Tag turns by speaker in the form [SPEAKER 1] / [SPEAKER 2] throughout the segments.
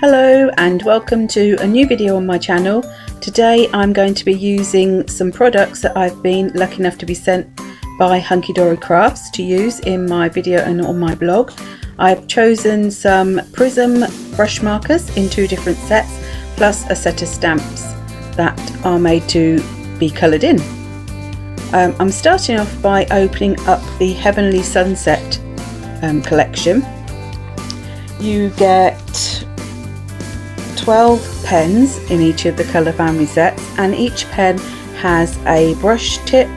[SPEAKER 1] Hello and welcome to a new video on my channel. Today I'm going to be using some products that I've been lucky enough to be sent by HunkyDory Crafts to use in my video and on my blog. I've chosen some prism brush markers in two different sets, plus a set of stamps that are made to be coloured in. I'm starting off by opening up the Heavenly Sunset collection. You get 12 pens in each of the colour family sets, and each pen has a brush tip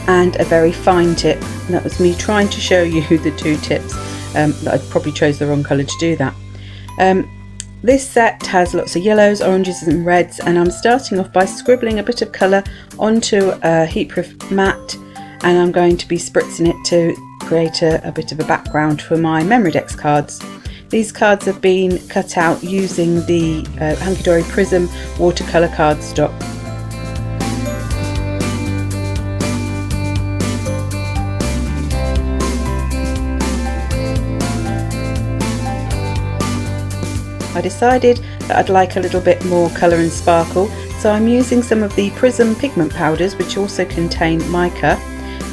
[SPEAKER 1] and a very fine tip. And that was me trying to show you the two tips. I probably chose the wrong colour to do that. This set has lots of yellows, oranges and reds, and I'm starting off by scribbling a bit of colour onto a heat proof mat, and I'm going to be spritzing it to create a bit of a background for my Memory Dex cards. These cards have been cut out using the HunkyDory Prism watercolour cardstock. I decided that I'd like a little bit more colour and sparkle, so I'm using some of the Prism pigment powders, which also contain mica,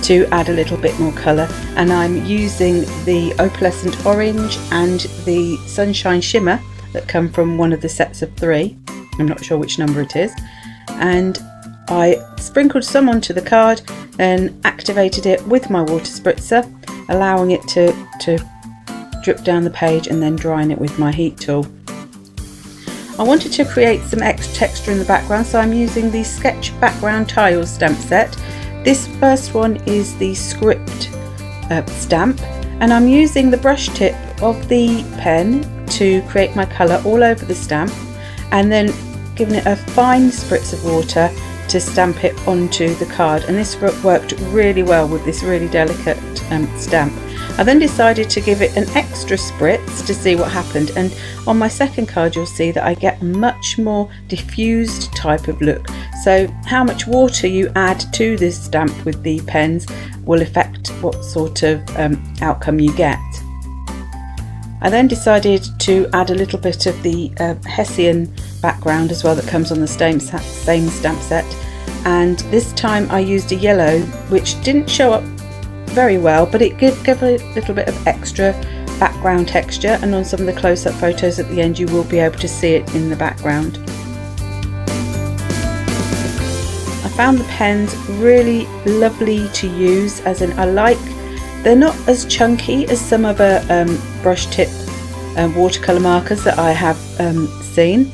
[SPEAKER 1] to add a little bit more colour, and I'm using the opalescent orange and the sunshine shimmer that come from one of the sets of 3. I'm not sure which number it is, and I sprinkled some onto the card and activated it with my water spritzer, allowing it to drip down the page and then drying it with my heat tool. I wanted to create some extra texture in the background, so I'm using the Sketch Background Tiles stamp set. This first one is the script stamp, and I'm using the brush tip of the pen to create my colour all over the stamp, and then giving it a fine spritz of water to stamp it onto the card, and this worked really well with this really delicate stamp. I then decided to give it an extra spritz to see what happened, and on my second card you'll see that I get a much more diffused type of look. So how much water you add to this stamp with the pens will affect what sort of outcome you get. I then decided to add a little bit of the Hessian background as well that comes on the same stamp set, and this time I used a yellow which didn't show up very well, but it gave a little bit of extra background texture, and on some of the close-up photos at the end you will be able to see it in the background. I found the pens really lovely to use, as in they're not as chunky as some other brush tip watercolour markers that I have seen.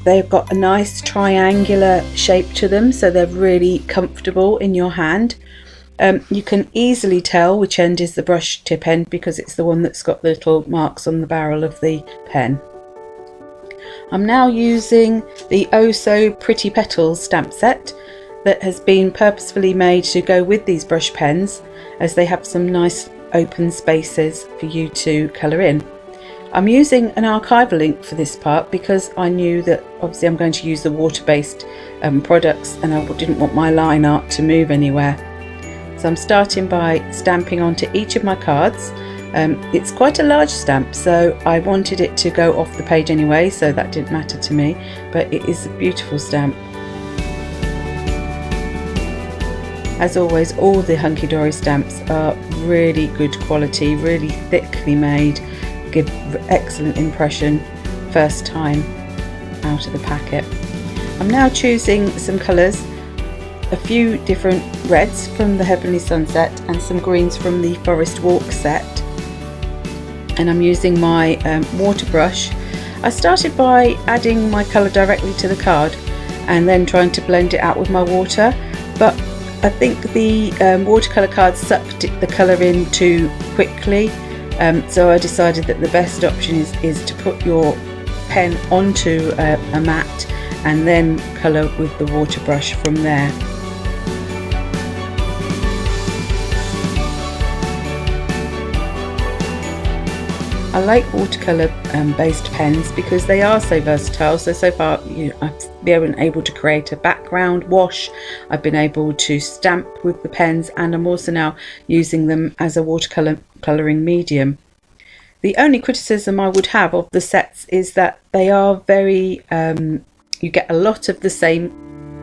[SPEAKER 1] They've got a nice triangular shape to them, so they're really comfortable in your hand. You can easily tell which end is the brush tip end because it's the one that's got the little marks on the barrel of the pen. I'm now using the Oh So Pretty Petals stamp set that has been purposefully made to go with these brush pens, as they have some nice open spaces for you to colour in. I'm using an archival ink for this part because I knew that obviously I'm going to use the water-based products, and I didn't want my line art to move anywhere. So I'm starting by stamping onto each of my cards. It's quite a large stamp, so I wanted it to go off the page anyway, so that didn't matter to me, but it is a beautiful stamp. As always, all the HunkyDory stamps are really good quality, really thickly made, give excellent impression first time out of the packet. I'm now choosing some colours, a few different reds from the Heavenly Sunset and some greens from the Forest Walk set, and I'm using my water brush. I started by adding my colour directly to the card and then trying to blend it out with my water, but I think the watercolour card sucked the colour in too quickly, so I decided that the best option is to put your pen onto a mat and then colour with the water brush from there. I like watercolour based pens because they are so versatile. So far I've been able to create a background wash, I've been able to stamp with the pens, and I'm also now using them as a watercolour colouring medium. The only criticism I would have of the sets is that they are very, you get a lot of the same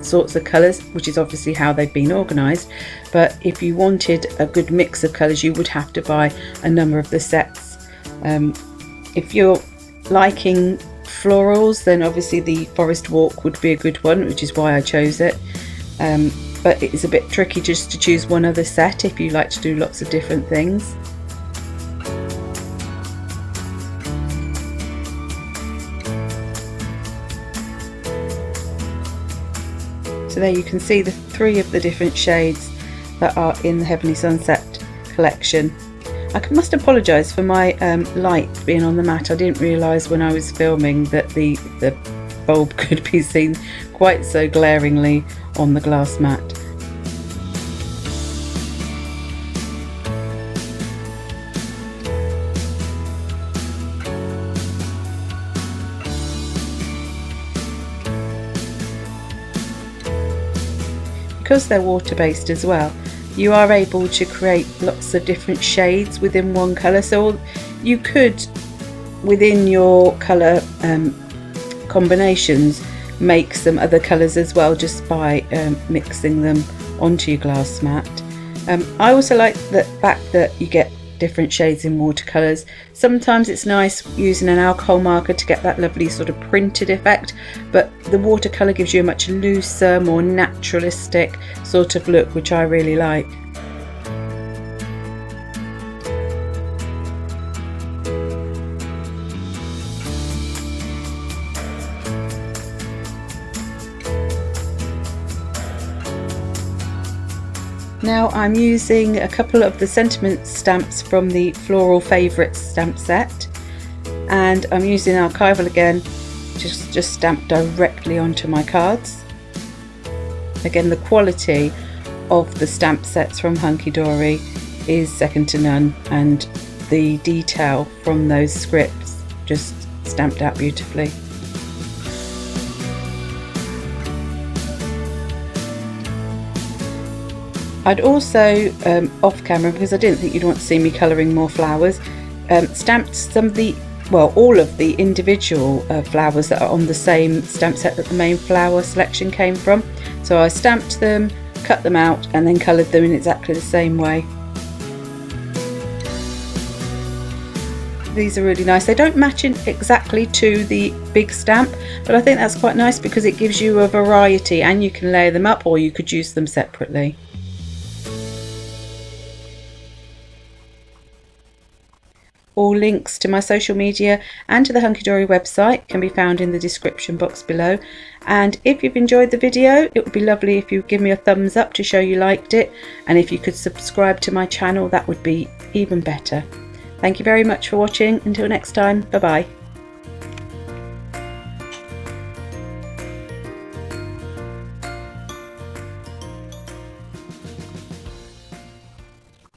[SPEAKER 1] sorts of colours, which is obviously how they've been organised, but if you wanted a good mix of colours you would have to buy a number of the sets. If you're liking florals, then obviously the Forest Walk would be a good one, which is why I chose it, but it is a bit tricky just to choose one other set if you like to do lots of different things. So there you can see the 3 of the different shades that are in the Heavenly Sunset collection. I must apologise for my light being on the mat. I didn't realise when I was filming that the bulb could be seen quite so glaringly on the glass mat. Because they're water-based as well, you are able to create lots of different shades within one colour. So you could, within your colour combinations, make some other colours as well just by mixing them onto your glass mat. I also like the fact that you get different shades in watercolours. Sometimes it's nice using an alcohol marker to get that lovely sort of printed effect, but the watercolour gives you a much looser, more naturalistic sort of look, which I really like. Now I'm using a couple of the sentiment stamps from the Floral Favourites stamp set, and I'm using archival again, just stamped directly onto my cards. Again, the quality of the stamp sets from HunkyDory is second to none, and the detail from those scripts just stamped out beautifully. I'd also, off camera, because I didn't think you'd want to see me colouring more flowers, stamped some of the, well, all of the individual flowers that are on the same stamp set that the main flower selection came from. So I stamped them, cut them out, and then coloured them in exactly the same way. These are really nice. They don't match in exactly to the big stamp, but I think that's quite nice because it gives you a variety, and you can layer them up or you could use them separately. All links to my social media and to the HunkyDory website can be found in the description box below. And if you've enjoyed the video, it would be lovely if you give me a thumbs up to show you liked it, and if you could subscribe to my channel, that would be even better. Thank you very much for watching. Until next time, bye bye.